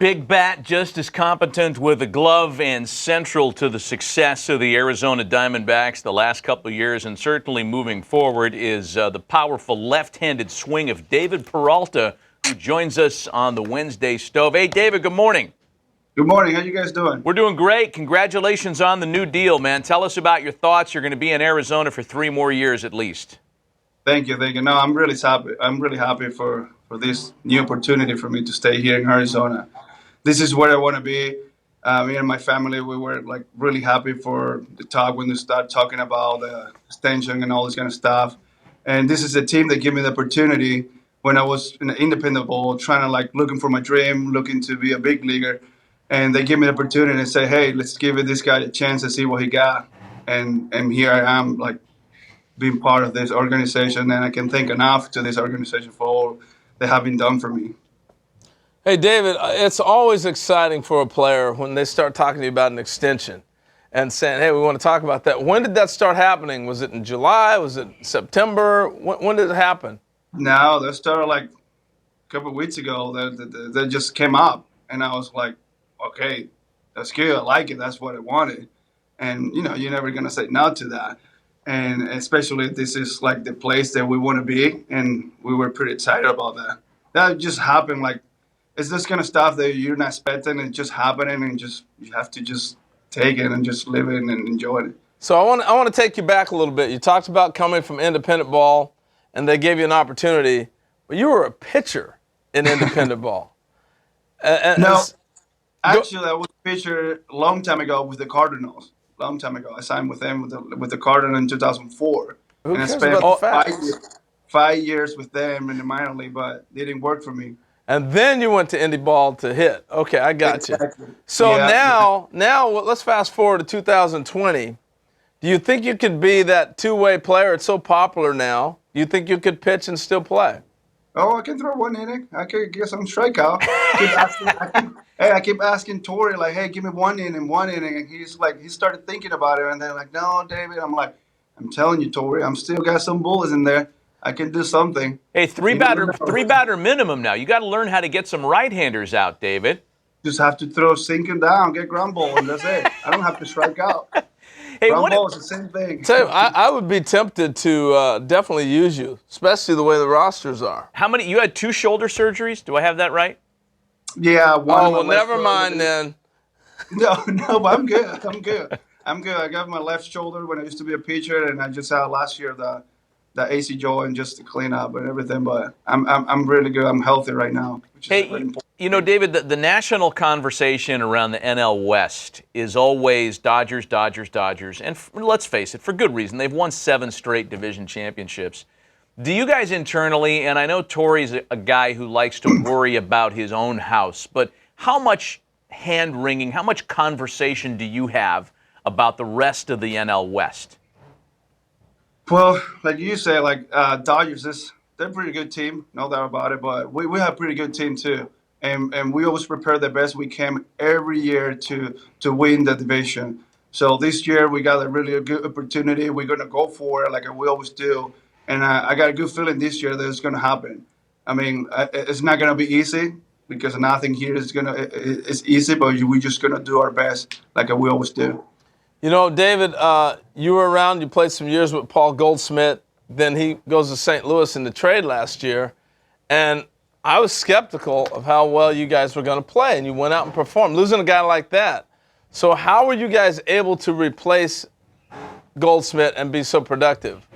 Big bat, just as competent with a glove and central to the success of the Arizona Diamondbacks the last couple of years, and certainly moving forward, is the powerful left-handed swing of David Peralta, who joins us on the Wednesday Stove. Hey, David, good morning. Good morning. How you guys doing? We're doing great. Congratulations on the new deal, man. Tell us about your thoughts. You're going to be in Arizona for 3 more years at least. Thank you. No, I'm really happy. I'm really happy for this new opportunity for me to stay here in Arizona. This is where I want to be. Me and my family, we were like really happy for the talk when they start talking about the extension and all this kind of stuff. And this is a team that gave me the opportunity when I was in the independent ball, trying to like looking for my dream, looking to be a big leaguer. And they gave me the opportunity and say, hey, let's give this guy a chance to see what he got. And here I am, like being part of this organization, and I can thank enough to this organization for all they have been done for me. Hey, David, it's always exciting for a player when they start talking to you about an extension and saying, hey, we want to talk about that. When did that start happening? Was it in July? Was it September? When did it happen? No, that started like a couple of weeks ago. That just came up, and I was like, okay, that's good. I like it. That's what I wanted. And, you're never going to say no to that. And especially this is like the place that we want to be, and we were pretty excited about that. That just happened. Like, it's this kind of stuff that you're not expecting, and just happening, and just you have to just take it and just live it and enjoy it. So I want to take you back a little bit. You talked about coming from independent ball, and they gave you an opportunity, but you were a pitcher in independent ball. No, actually, I was a pitcher a long time ago with the Cardinals. Long time ago, I signed with them with the Cardinals in 2004, Who and I cares spent about the facts? 5 years with them in the minor league, but they didn't work for me. And then you went to indie ball to hit. Okay, I got Exactly. you. So Yeah. now let's fast forward to 2020. Do you think you could be that two-way player? It's so popular now. Do you think you could pitch and still play? Oh, I can throw 1 inning. I could get some strikeout. I keep asking Tori, like, hey, give me 1 inning. And he's like, he started thinking about it, and they're like, no, David. I'm like, I'm telling you, Tori, I'm still got some bullets in there. I can do something. Hey, three batter minimum now. You got to learn how to get some right-handers out, David. Just have to throw sinking down, get ground ball, and that's it. I don't have to strike out. Hey, Ground ball is the same thing. So I would be tempted to definitely use you, especially the way the rosters are. how many? You had 2 shoulder surgeries. Do I have that right? Yeah. Oh, well, never mind then. No, but I'm good. I'm good. I got my left shoulder when I used to be a pitcher, and I just had last year the AC joint just to clean up and everything. But I'm really good. I'm healthy right now, which is very Hey, important. David, the national conversation around the NL West is always Dodgers, Dodgers, Dodgers. And let's face it, for good reason. They've won 7 straight division championships. Do you guys internally, and I know Torey's a guy who likes to worry about his own house, but how much hand-wringing, how much conversation do you have about the rest of the NL West? Well, like you say, like Dodgers, they're a pretty good team, no doubt about it. But we have a pretty good team too, and we always prepare the best we can every year to win the division. So this year we got a really good opportunity. We're gonna go for it like we always do, and I got a good feeling this year that it's gonna happen. I mean, it's not gonna be easy because nothing here is easy, but we're just gonna do our best like we always do. You know, David, you were around. You played some years with Paul Goldschmidt. Then he goes to St. Louis in the trade last year. And I was skeptical of how well you guys were going to play. And you went out and performed, losing a guy like that. So how were you guys able to replace Goldschmidt and be so productive?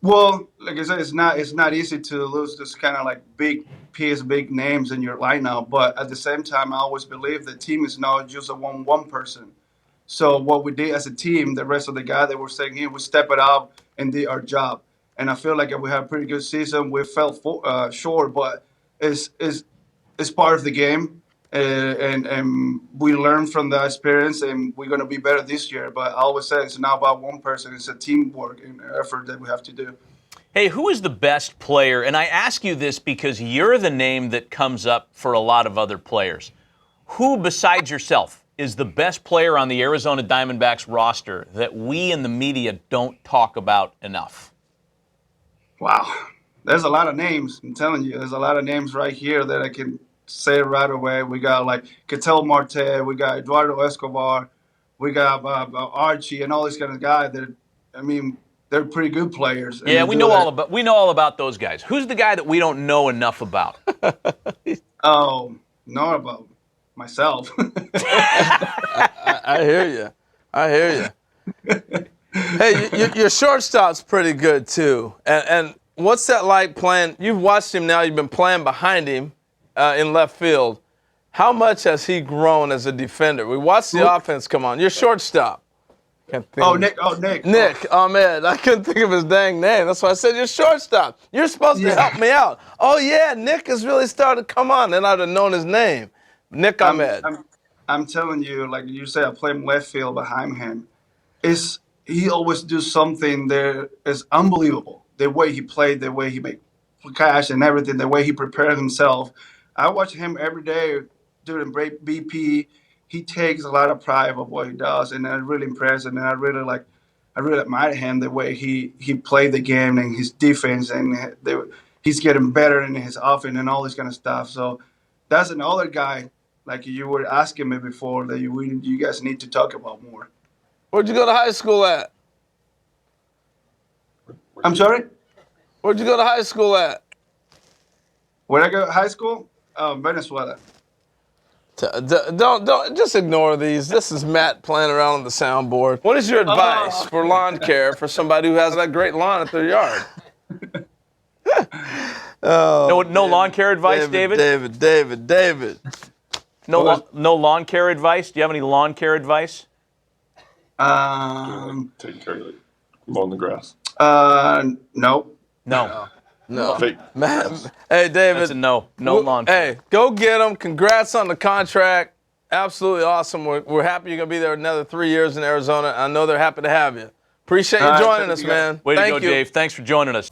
Well, like I said, it's not easy to lose this kind of like big names in your lineup. But at the same time, I always believe the team is not just a one person. So what we did as a team, the rest of the guys that were staying here, we stepped it up and did our job. And I feel like we had a pretty good season. We fell short, but it's part of the game. And we learned from the experience, and we're going to be better this year. But I always say it's not about one person. It's a teamwork and effort that we have to do. Hey, who is the best player? And I ask you this because you're the name that comes up for a lot of other players. Who besides yourself is the best player on the Arizona Diamondbacks roster that we in the media don't talk about enough? Wow. There's a lot of names. I'm telling you, there's a lot of names right here that say it right away. We got like Ketel Marte, we got Eduardo Escobar, we got Archie, and all these kind of guys. I mean, they're pretty good players. Yeah, we know all about those guys. Who's the guy that we don't know enough about? Oh, not about myself. I hear you. I hear you. Hey, your shortstop's pretty good too. And what's that like playing? You've watched him now. You've been playing behind him in left field. How much has he grown as a defender? We watched the offense come on. Your shortstop. Nick. Nick Ahmed. I couldn't think of his dang name. That's why I said you're shortstop. You're supposed to help me out. Oh, yeah, Nick has really started to come on. Then I'd have known his name. Nick Ahmed. I'm telling you, like you say, I play left field behind him. He always do something that is unbelievable. The way he played, the way he made cash and everything, the way he prepared himself. I watch him every day during BP. He takes a lot of pride of what he does, and I'm really impressed. And I really admire him the way he played the game and his defense, and he's getting better in his offense and all this kind of stuff. So that's another guy, like you were asking me before, that you guys need to talk about more. Where'd you go to high school at? I'm sorry? Where'd you go to high school at? Where I go to high school? Venezuela. Don't just ignore these. This is Matt playing around on the soundboard. What is your advice for lawn care for somebody who has that great lawn at their yard? No lawn care advice, David? David. No lawn care advice? Do you have any lawn care advice? Taking care of it. Mowing the grass. No. No. Fake. Matt, hey, David. That's a no. No lawn care. Hey, go get him. Congrats on the contract. Absolutely awesome. We're happy you're going to be there another 3 years in Arizona. I know they're happy to have you. Appreciate you joining us, man. Way to Thank go, you. Dave. Thanks for joining us.